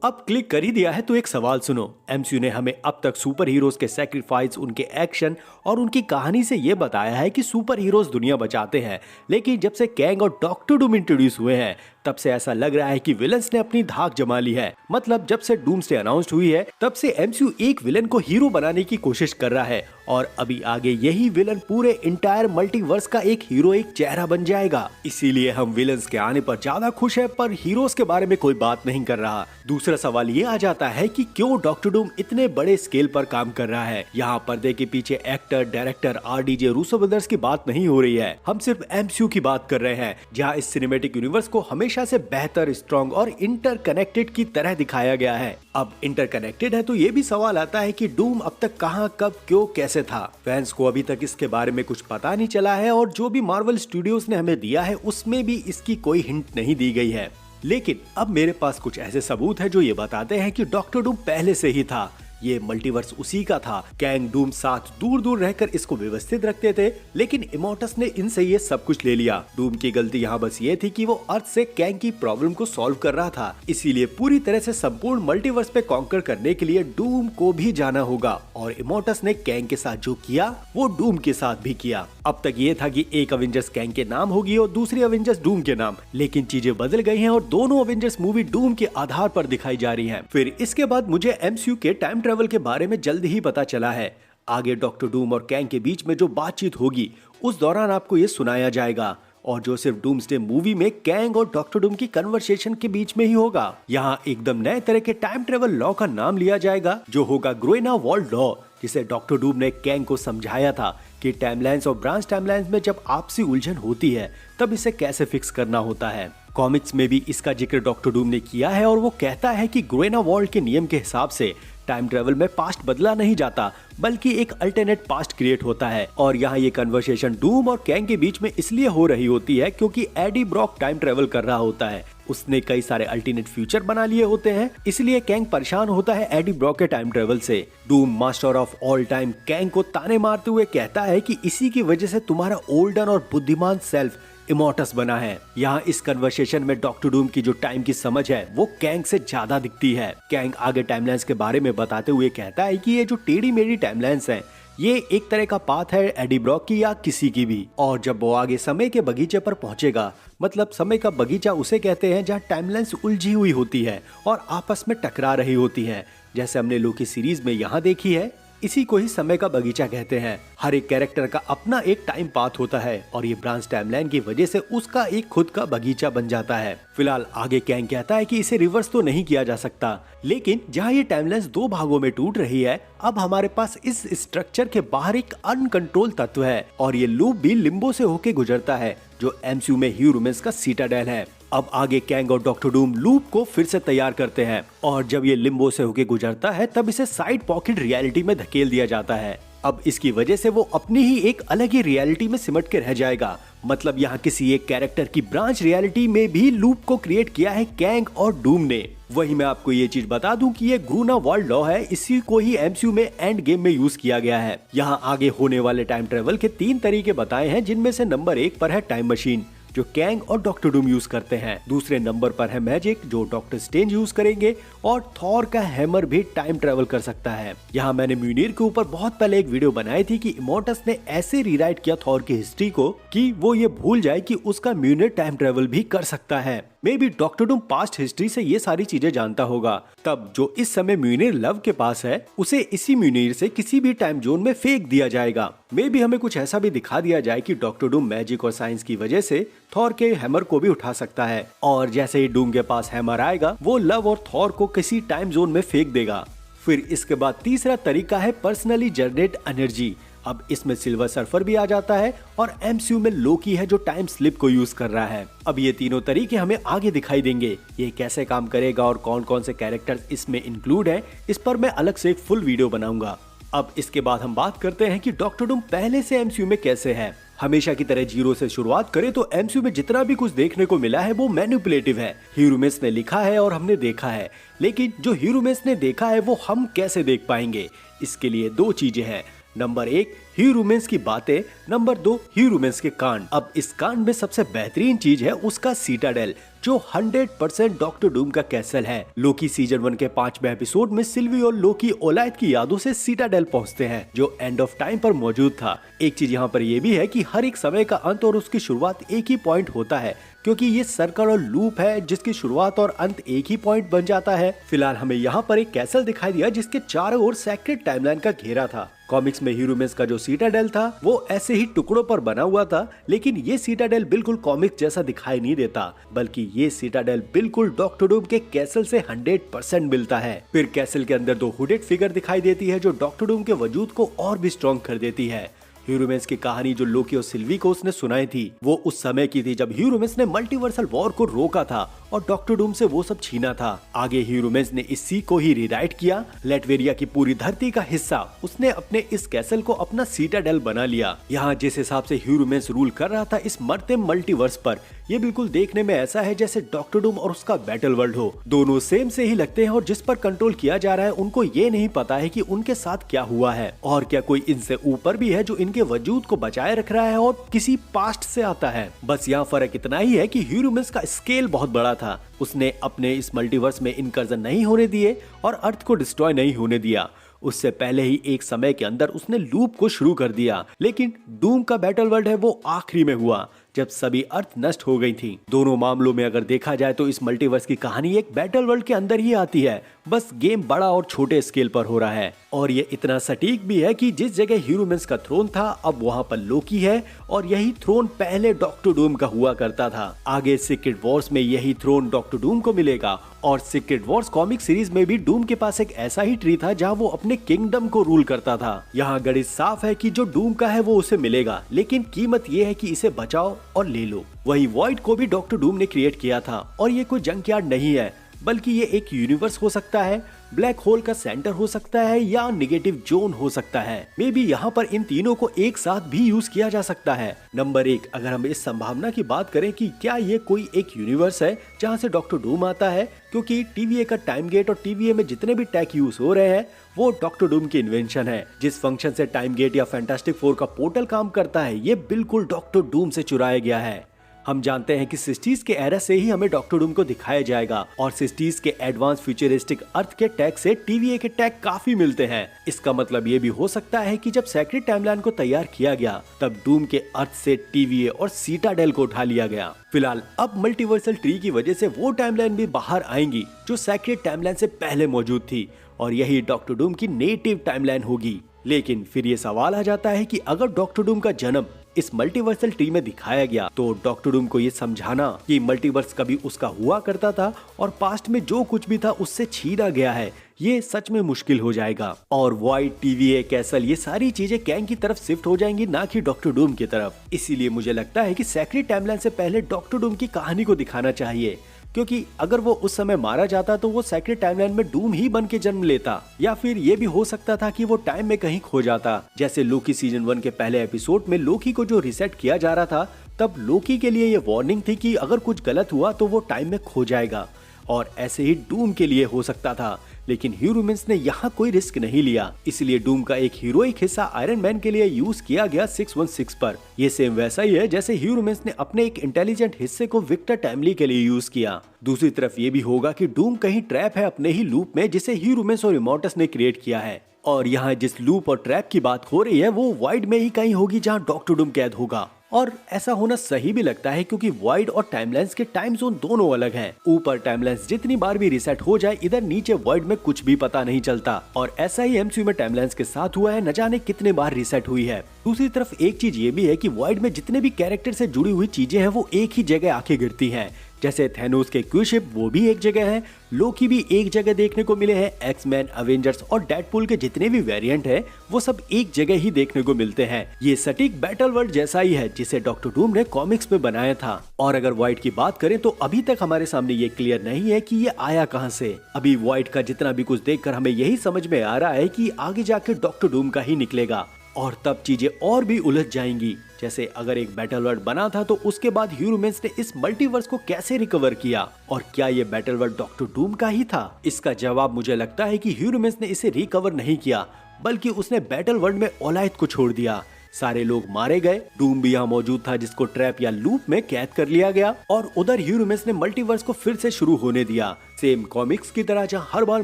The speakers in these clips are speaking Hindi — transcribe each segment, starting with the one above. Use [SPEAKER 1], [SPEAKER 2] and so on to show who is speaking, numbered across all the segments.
[SPEAKER 1] अब क्लिक कर ही दिया है तो एक सवाल सुनो। एमसीयू ने हमें अब तक सुपर हीरोज के सैक्रिफाइस, उनके एक्शन और उनकी कहानी से ये बताया है कि सुपर हीरोज दुनिया बचाते हैं, लेकिन जब से कैंग और डॉक्टर डूम इंट्रोड्यूस हुए हैं तब से ऐसा लग रहा है कि विलन्स ने अपनी धाक जमा ली है। मतलब जब से डूम्सडे अनाउंस्ड हुई है तब से एमसीयू एक विलन को हीरो बनाने की कोशिश कर रहा है और अभी आगे यही विलन पूरे इंटायर मल्टीवर्स का एक हीरोइक चेहरा बन जाएगा। इसीलिए हम विलन्स के आने पर ज्यादा खुश है, पर हीरोज के बारे में कोई बात नहीं कर रहा। दूसरा सवाल ये आ जाता है कि क्यों डॉक्टर डूम इतने बड़े स्केल पर काम कर रहा है। यहाँ पर्दे के पीछे actor, director, RDJ, Russo brothers की बात नहीं हो रही है। हम सिर्फ एमसीयू की बात कर रहे हैं, जहाँ इस सिनेमैटिक यूनिवर्स को हमेशा से बेहतर, स्ट्रॉन्ग और इंटरकनेक्टेड की तरह दिखाया गया है। अब इंटरकनेक्टेड है तो ये भी सवाल आता है कि डूम अब तक कहाँ, कब, क्यों, कैसे था। फैंस को अभी तक इसके बारे में कुछ पता नहीं चला है और जो भी मार्वल स्टूडियोज ने हमें दिया है उसमें भी इसकी कोई हिंट नहीं दी गई है। लेकिन अब मेरे पास कुछ ऐसे सबूत है जो ये बताते हैं कि डॉक्टर डूम पहले से ही था। ये मल्टीवर्स उसी का था। कैंग, डूम साथ दूर दूर रहकर इसको व्यवस्थित रखते थे, लेकिन इमोर्टस ने इनसे ये सब कुछ ले लिया। डूम की गलती यहाँ बस ये थी कि वो अर्थ से कैंग की प्रॉब्लम को सॉल्व कर रहा था। इसीलिए पूरी तरह से संपूर्ण मल्टीवर्स पे कॉन्कर करने के लिए डूम को भी जाना होगा और इमोर्टस ने कैंग के साथ जो किया वो डूम के साथ भी किया। अब तक ये था कि एक अवेंजर्स कैंग के नाम होगी और दूसरी अवेंजर्स डूम के नाम, लेकिन चीजें बदल गई हैं और दोनों अवेंजर्स मूवी डूम के आधार पर दिखाई जा रही है। फिर इसके बाद मुझे एमसीयू के टाइम ट्रेवल के बारे में जल्द ही पता चला है। आगे डॉक्टर डूम और कैंग के बीच में जो बातचीत होगी उस दौरान आपको ये सुनाया जाएगा और जो सिर्फ डूम्सडे मूवी में कैंग और डॉक्टर डूम की कन्वर्सेशन के बीच में ही होगा। यहाँ एकदम नए तरह के टाइम ट्रेवल लॉ का नाम लिया जाएगा जो होगा ग्रोइनावाल्ड लॉ, जिसे डॉक्टर डूम ने कैंग को समझाया था कि टाइमलाइंस और ब्रांच टाइमलाइंस में जब आपसी उलझन होती है तब इसे कैसे फिक्स करना होता है। कॉमिक्स में भी इसका जिक्र डॉक्टर डूम ने किया है और वो कहता है कि ग्रोइनावाल्ड के नियम के हिसाब से टाइम ट्रेवल में पास्ट बदला नहीं जाता बल्कि एक अल्टरनेट पास्ट क्रिएट होता है। और यहाँ ये कन्वर्सेशन डूम और कैंग के बीच में इसलिए हो रही होती है क्योंकि एडी ब्रॉक टाइम ट्रेवल कर रहा होता है। उसने कई सारे अल्टरनेट फ्यूचर बना लिए होते हैं, इसलिए कैंग परेशान होता है एडी ब्रॉक के टाइम ट्रेवल से। Doom, master of all time, Kang को ताने मारते हुए कहता है कि इसी की वजह से तुम्हारा ओल्डन और बुद्धिमान सेल्फ इमोर्टस बना है। यहाँ इस कन्वर्सेशन में डॉक्टर डूम की जो टाइम की समझ है वो कैंग से ज्यादा दिखती है। कैंग आगे टाइमलाइंस के बारे में बताते हुए कहता है कि ये जो टेढ़ी मेढ़ी टाइमलाइंस है ये एक तरह का पाथ है एडी ब्रॉक की या किसी की भी। और जब वो आगे समय के बगीचे पर पहुंचेगा, मतलब समय का बगीचा उसे कहते हैं जहाँ टाइमलाइंस उलझी हुई होती है और आपस में टकरा रही होती है, जैसे हमने लोकी सीरीज में यहाँ देखी है, इसी को ही समय का बगीचा कहते हैं। हर एक कैरेक्टर का अपना एक टाइम पाथ होता है और ये ब्रांच टाइमलाइन की वजह से उसका एक खुद का बगीचा बन जाता है। फिलहाल आगे कैंग कहता है कि इसे रिवर्स तो नहीं किया जा सकता, लेकिन जहाँ ये टाइमलाइन दो भागों में टूट रही है अब हमारे पास इस स्ट्रक्चर के बाहर एक अनकंट्रोल तत्व है और ये लूप भी लिम्बो से होके गुजरता है जो एमसीयू में ह्यूमन्स का सीटाडेल है। अब आगे कैंग और डॉक्टर डूम लूप को फिर से तैयार करते हैं और जब ये लिम्बो से होके गुजरता है तब इसे साइड पॉकेट रियलिटी में धकेल दिया जाता है। अब इसकी वजह से वो अपनी ही एक अलग ही रियलिटी में सिमट के रह जाएगा। मतलब यहाँ किसी एक कैरेक्टर की ब्रांच रियलिटी में भी लूप को क्रिएट किया है कैंग और डूम ने। वही मैं आपको ये चीज बता दूं कि ये ग्रोइनावाल्ड लॉ है, इसी को ही एमसीयू में एंड गेम में यूज किया गया है। यहाँ आगे होने वाले टाइम ट्रेवल के 3 तरीके बताए हैं, जिनमें से नंबर 1 पर है टाइम मशीन जो कैंग और डॉक्टर डूम यूज करते हैं। दूसरे नंबर पर है मैजिक जो डॉक्टर स्ट्रेंज यूज करेंगे और थॉर का हैमर भी टाइम ट्रेवल कर सकता है। यहाँ मैंने म्यूनिर के ऊपर बहुत पहले एक वीडियो बनाई थी कि इमोर्टस ने ऐसे रीराइट किया थॉर की हिस्ट्री को कि वो ये भूल जाए कि उसका म्यूनिर टाइम ट्रेवल भी कर सकता है। May be doctor Doom past history से ये सारी चीजें जानता होगा, तब जो इस समय म्यूनिर लव के पास है उसे इसी म्यूनिर से किसी भी टाइम जोन में फेंक दिया जाएगा। मे बी हमें कुछ ऐसा भी दिखा दिया जाए कि डॉक्टर डूम मैजिक और साइंस की वजह से थॉर के हैमर को भी उठा सकता है और जैसे ही डूम के पास हैमर आएगा वो लव और थॉर को किसी टाइम जोन में फेंक देगा। फिर इसके बाद तीसरा तरीका है पर्सनली जनरेट एनर्जी। अब इसमें सिल्वर सर्फर भी आ जाता है और एमसीयू में लोकी है जो टाइम स्लिप को यूज कर रहा है। अब ये तीनों तरीके हमें आगे दिखाई देंगे। ये कैसे काम करेगा और कौन कौन से कैरेक्टर्स इसमें इंक्लूड हैं, इस पर मैं अलग से एक फुल वीडियो बनाऊंगा। अब इसके बाद हम बात करते हैं कि डॉक्टर डूम पहले से एमसीयू में कैसे है। हमेशा की तरह जीरो से शुरुआत करें तो एमसीयू में जितना भी कुछ देखने को मिला है वो मैनिपुलेटिव है। ह्यूमन्स ने लिखा है और हमने देखा है, लेकिन जो ह्यूमन्स ने देखा है वो हम कैसे देख पाएंगे। इसके लिए 2 चीजें हैं, नंबर 1 ह्यूमन्स की बातें, नंबर 2 ह्यूमन्स के कांड। अब इस कांड में सबसे बेहतरीन चीज है उसका सीटाडेल जो 100% डॉक्टर डूम का कैसल है। लोकी सीजन 1 के 5वें एपिसोड में सिल्वी और लोकी ओलाइथ की यादों से सीटाडेल पहुंचते हैं, जो एंड ऑफ टाइम पर मौजूद था। एक चीज यहाँ पर यह भी है कि हर एक समय का अंत और उसकी शुरुआत एक ही पॉइंट होता है, क्योंकि ये सर्कल और लूप है जिसकी शुरुआत और अंत एक ही पॉइंट बन जाता है। फिलहाल हमें यहाँ पर एक कैसल दिखाई दिया जिसके चारों ओर सेक्रेट टाइमलाइन का घेरा था। कॉमिक्स में ह्यूरोमेंस का जो सीटाडेल था वो ऐसे ही टुकड़ों पर बना हुआ था, लेकिन ये सीटाडेल बिल्कुल कॉमिक्स जैसा दिखाई नहीं देता, बल्कि ये सीटाडेल बिल्कुल डॉक्टर डूम के कैसल से 100% मिलता है। फिर कैसल के अंदर 2 हुडेड फिगर दिखाई देती है जो डॉक्टर डूम के वजूद को और भी स्ट्रॉन्ग कर देती है। ह्यूरोमेंस की कहानी जो लोकी और सिल्वी को उसने सुनाई थी वो उस समय की थी जब ह्यूरोमेंस ने मल्टीवर्सल वॉर को रोका था और डॉक्टर डूम से वो सब छीना था। आगे ह्यूरोमेंस ने इस सीख को ही रीराइट किया। लेटवेरिया की पूरी धरती का हिस्सा उसने अपने इस कैसल को अपना सीटाडेल बना लिया। यहाँ जिस हिसाब से ह्यूरोमेंस रूल कर रहा था इस मरते मल्टीवर्स पर, ये बिल्कुल देखने में ऐसा है जैसे डॉक्टर डूम और उसका बैटल वर्ल्ड हो। दोनों सेम से ही लगते हैं और जिस पर कंट्रोल किया जा रहा है उनको ये नहीं पता है कि उनके साथ क्या हुआ है और क्या कोई इनसे ऊपर भी है जो इनके वजूद को बचाए रख रहा है और किसी पास्ट से आता है। बस यहाँ फर्क इतना ही है कि ह्यूरोमेंस का स्केल बहुत बड़ा था। उसने अपने इस मल्टीवर्स में इनकर्जन नहीं होने दिए और अर्थ को डिस्ट्रॉय नहीं होने दिया। उससे पहले ही एक समय के अंदर उसने लूप को शुरू कर दिया, लेकिन डूम का बैटल वर्ल्ड है वो आखिरी में हुआ जब सभी अर्थ नष्ट हो गई थी। दोनों मामलों में अगर देखा जाए तो इस मल्टीवर्स की कहानी एक बैटल वर्ल्ड के अंदर ही आती है, बस गेम बड़ा और छोटे स्केल पर हो रहा है। और ये इतना सटीक भी है कि जिस जगह ह्यूरोमेंस का थ्रोन था अब वहाँ पर लोकी है और यही थ्रोन पहले डॉक्टर डूम का हुआ करता था। आगे सीक्रेट वॉर्स में यही थ्रोन डॉक्टर डूम को मिलेगा और सीक्रेट वॉर्स कॉमिक सीरीज में भी डूम के पास एक ऐसा ही ट्री था जहाँ वो अपने किंगडम को रूल करता था। यहाँ गणित साफ है कि जो डूम का है वो उसे मिलेगा, लेकिन कीमत ये है कि इसे बचाओ और ले लो। वही वॉइड को भी डॉक्टर डूम ने क्रिएट किया था और ये कोई जंकयार्ड नहीं है, बल्कि ये एक यूनिवर्स हो सकता है, ब्लैक होल का सेंटर हो सकता है या नेगेटिव जोन हो सकता है। मे बी यहाँ पर इन तीनों को एक साथ भी यूज किया जा सकता है। नंबर 1, अगर हम इस संभावना की बात करें कि क्या ये कोई एक यूनिवर्स है जहाँ से डॉक्टर डूम आता है, क्योंकि TVA का टाइम गेट और TVA में जितने भी टेक यूज हो रहे हैं वो डॉक्टर डूम की इन्वेंशन है। जिस फंक्शन से टाइम गेट या फैंटास्टिक फोर का पोर्टल काम करता है ये बिल्कुल डॉक्टर डूम से चुराया गया है। हम जानते हैं कि 60s के एरा से ही हमें डॉक्टर डूम को दिखाया जाएगा और 60s के एडवांस फ्यूचरिस्टिक अर्थ के टैग से TVA के टैग काफी मिलते हैं। इसका मतलब ये भी हो सकता है कि जब सेक्रेट टाइमलाइन को तैयार किया गया तब डूम के अर्थ से TVA और सीटाडेल को उठा लिया गया। फिलहाल अब मल्टीवर्सल ट्री की वजह से वो टाइमलाइन भी बाहर आएंगी जो सेक्रेट टाइमलाइन से पहले मौजूद थी और यही डॉक्टर डूम की नेटिव टाइमलाइन होगी। लेकिन फिर ये सवाल आ जाता है कि अगर डॉक्टर डूम का जन्म इस मल्टीवर्सल ट्री में दिखाया गया तो डॉक्टर डूम को ये समझाना कि मल्टीवर्स कभी उसका हुआ करता था और पास्ट में जो कुछ भी था उससे छीना गया है, ये सच में मुश्किल हो जाएगा। और वॉइड, TVA, कैसल ये सारी चीजें कैंग की तरफ शिफ्ट हो जाएंगी, ना कि डॉक्टर डूम की तरफ। इसीलिए मुझे लगता है कि सेक्रेट टाइमलाइन से पहले डॉक्टर डूम की कहानी को दिखाना चाहिए, क्योंकि अगर वो उस समय मारा जाता तो वो सेक्रेट टाइमलाइन में डूम ही बन के जन्म लेता, या फिर ये भी हो सकता था कि वो टाइम में कहीं खो जाता। जैसे लोकी सीजन 1 के पहले एपिसोड में लोकी को जो रिसेट किया जा रहा था तब लोकी के लिए ये वार्निंग थी कि अगर कुछ गलत हुआ तो वो टाइम में खो जाएगा, और ऐसे ही डूम के लिए हो सकता था। लेकिन ह्यूरोमेंस ने यहाँ कोई रिस्क नहीं लिया, इसलिए डूम का एक हीरोइक हिस्सा आयरन मैन के लिए यूज किया गया 616 पर। ये सेम वैसा ही है जैसे ह्यूरोमेंस ने अपने एक इंटेलिजेंट हिस्से को विक्टर टैमली के लिए यूज किया। दूसरी तरफ ये भी होगा कि डूम कहीं ट्रैप है अपने ही लूप में जिसे ह्यूरोमेंस और इमॉर्टस ने क्रिएट किया है, और यहाँ जिस लूप और ट्रैप की बात हो रही है वो वॉइड में ही कहीं होगी जहाँ डॉक्टर डूम कैद होगा। और ऐसा होना सही भी लगता है क्योंकि वॉइड और टाइमलाइंस के टाइम जोन दोनों अलग हैं। ऊपर टाइमलाइंस जितनी बार भी रिसेट हो जाए इधर नीचे वॉइड में कुछ भी पता नहीं चलता, और ऐसा ही MCU में टाइमलाइंस के साथ हुआ है, न जाने कितने बार रिसेट हुई है। दूसरी तरफ एक चीज ये भी है कि वॉइड में जितने भी कैरेक्टर से जुड़ी हुई चीजें हैं वो एक ही जगह आके गिरती हैं। जैसे थैनोस के क्यूशिप वो भी एक जगह है, लोकी भी एक जगह देखने को मिले हैं, एक्समैन, अवेंजर्स और डेडपूल के जितने भी वेरिएंट हैं वो सब एक जगह ही देखने को मिलते हैं। ये सटीक बैटल वर्ल्ड जैसा ही है जिसे डॉक्टर डूम ने कॉमिक्स में बनाया था। और अगर वॉइड की बात करें तो अभी तक हमारे सामने ये क्लियर नहीं है कि ये आया कहां से। अभी वॉइड का जितना भी कुछ देखकर हमें यही समझ में आ रहा है कि आगे जाके डॉक्टर डूम का ही निकलेगा, और तब चीजें और भी उलझ जाएंगी। जैसे अगर एक बैटल वर्ल्ड बना था तो उसके बाद ह्यूरोमेंस ने इस मल्टीवर्स को कैसे रिकवर किया, और क्या ये बैटल वर्ल्ड डॉक्टर डूम का ही था? इसका जवाब मुझे लगता है कि ह्यूरोमेंस ने इसे रिकवर नहीं किया, बल्कि उसने बैटल वर्ल्ड में ओलाइथ को छोड़ दिया। सारे लोग मारे गए। डूम भी यहाँ मौजूद था जिसको ट्रैप या लूप में कैद कर लिया गया और उधर ह्यूरोमिस ने मल्टीवर्स को फिर से शुरू होने दिया। सेम कॉमिक्स की तरह जहाँ हर बार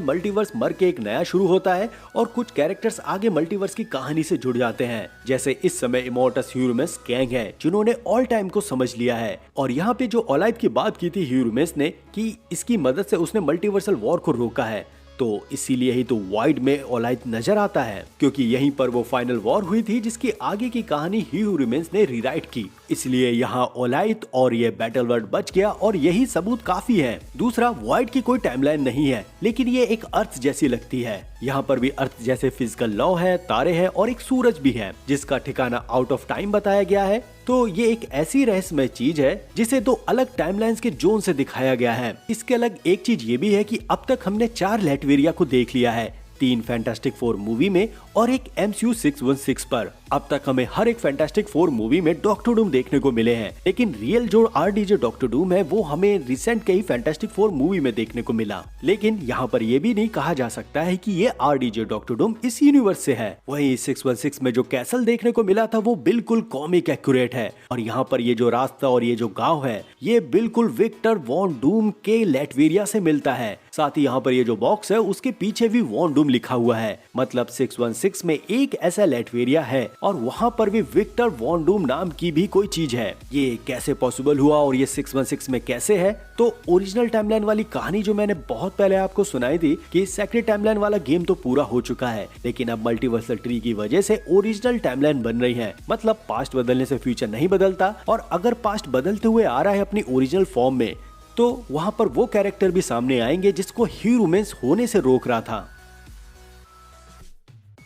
[SPEAKER 1] मल्टीवर्स मर के एक नया शुरू होता है और कुछ कैरेक्टर्स आगे मल्टीवर्स की कहानी से जुड़ जाते हैं। जैसे इस समय इमोर्टस ह्यूरोमिस कैंग है जिन्होंने ऑल टाइम को समझ लिया है और यहाँ पे जो ओलाइथ की बात की थी ह्यूरोमिस ने कि इसकी मदद से उसने मल्टीवर्सल वॉर को रोका है, तो इसीलिए ही तो वाइड में ओलाइथ नजर आता है क्योंकि यहीं पर वो फाइनल वॉर हुई थी जिसकी आगे की कहानी ह्यूरोमिस ने रीराइट की। इसलिए यहाँ ओलाइथ और ये बैटल वर्ल्ड बच गया और यही सबूत काफी है। दूसरा, वाइड की कोई टाइमलाइन नहीं है लेकिन ये एक अर्थ जैसी लगती है। यहाँ पर भी अर्थ जैसे फिजिकल लॉ है, तारे हैं और एक सूरज भी है जिसका ठिकाना आउट ऑफ टाइम बताया गया है। तो ये एक ऐसी रहस्यमय चीज है जिसे दो अलग टाइमलाइंस के जोन से दिखाया गया है। इसके अलग एक चीज ये भी है कि अब तक हमने 4 लैटवेरिया को देख लिया है, 3 फैंटास्टिक 4 मूवी में और एक MCU 616 पर। अब तक हमें हर एक फैंटास्टिक 4 मूवी में डॉक्टर डूम देखने को मिले हैं, लेकिन रियल जो RDJ डॉक्टर डूम है वो हमें रिसेंट के ही फैंटास्टिक 4 मूवी में देखने को मिला। लेकिन यहाँ पर ये भी नहीं कहा जा सकता है कि ये RDJ डॉक्टर डूम इस यूनिवर्स से है। वहीं 616 में जो कैसल देखने को मिला था वो बिल्कुल कॉमिक एक्यूरेट है और यहाँ पर ये जो रास्ता और ये जो गाँव है ये बिल्कुल विक्टर वॉन डूम के लैटवेरिया से मिलता है। साथ ही यहाँ पर ये जो बॉक्स है उसके पीछे भी वॉन डूम लिखा हुआ है, मतलब 616 में एक ऐसा लैटवेरिया है और वहाँ पर भी विक्टर वॉन डूम नाम की भी कोई चीज है। ये कैसे पॉसिबल हुआ और ये 616 में कैसे है? तो ओरिजिनल टाइमलाइन वाली कहानी जो मैंने बहुत पहले आपको सुनाई थी कि सेक्रेट टाइमलाइन वाला गेम तो पूरा हो चुका है, लेकिन अब मल्टीवर्सल ट्री की वजह से ओरिजिनल टाइमलाइन बन रही है। मतलब पास्ट बदलने से फ्यूचर नहीं बदलता और अगर पास्ट बदलते हुए आ रहा है अपनी ओरिजिनल फॉर्म में तो वहाँ पर वो कैरेक्टर भी सामने आएंगे जिसको ह्यूरोमिस होने से रोक रहा था।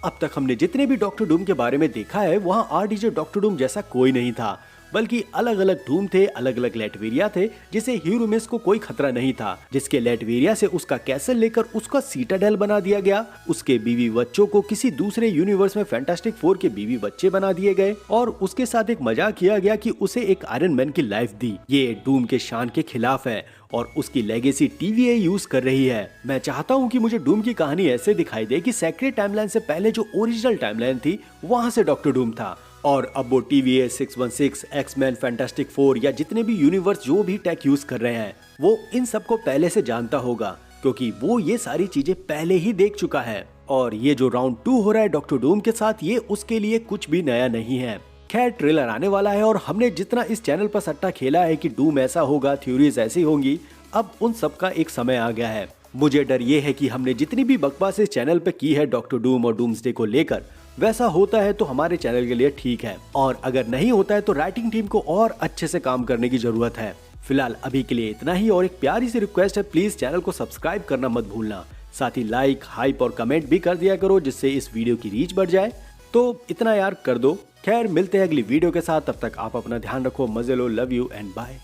[SPEAKER 1] अब तक हमने जितने भी डॉक्टर डूम के बारे में देखा है वहाँ RDJ डॉक्टर डूम जैसा कोई नहीं था, बल्कि अलग अलग डूम थे, अलग अलग लैटवेरिया थे जिसे ह्यूरोमिस को कोई खतरा नहीं था, जिसके लैटवेरिया से उसका कैसल लेकर उसका सीटाडेल बना दिया गया। उसके बीवी बच्चों को किसी दूसरे यूनिवर्स में फैंटास्टिक 4 के बीवी बच्चे बना दिए गए और उसके साथ एक मजाक किया गया कि उसे एक आयरन मैन की लाइफ दी। ये डूम के शान के खिलाफ है और उसकी लेगेसी TVA यूज कर रही है। मैं चाहता हूँ कि मुझे डूम की कहानी ऐसे दिखाई दे कि सेक्रेट टाइमलाइन से पहले जो ओरिजिनल टाइमलाइन थी वहाँ से डॉक्टर डूम था और अब वो TVA 616, एक्समैन, फैंटास्टिक 4 या जितने भी यूनिवर्स जो भी टेक यूज कर रहे हैं वो इन सबको पहले से जानता होगा क्योंकि वो ये सारी चीजें पहले ही देख चुका है। और ये जो राउंड 2 हो रहा है डॉक्टर डूम के साथ ये उसके लिए कुछ भी नया नहीं है। खैर ट्रेलर आने वाला है और हमने जितना इस चैनल पर सट्टा खेला है कि डूम ऐसा होगा, थ्योरीज ऐसी होंगी, अब उन सब का एक समय आ गया है। मुझे डर ये है कि हमने जितनी भी बकवास इस चैनल पे की है डॉक्टर डूम और डूम्सडे को लेकर, वैसा होता है तो हमारे चैनल के लिए ठीक है और अगर नहीं होता है तो राइटिंग टीम को और अच्छे से काम करने की जरूरत है। फिलहाल अभी के लिए इतना ही और एक प्यारी सी रिक्वेस्ट है, प्लीज चैनल को सब्सक्राइब करना मत भूलना। साथ ही लाइक, हाइप और कमेंट भी कर दिया करो जिससे इस वीडियो की रीच बढ़ जाए। तो इतना यार कर दो। खैर मिलते हैं अगली वीडियो के साथ, तब तक आप अपना ध्यान रखो, मजे लो, लव यू एंड बाय।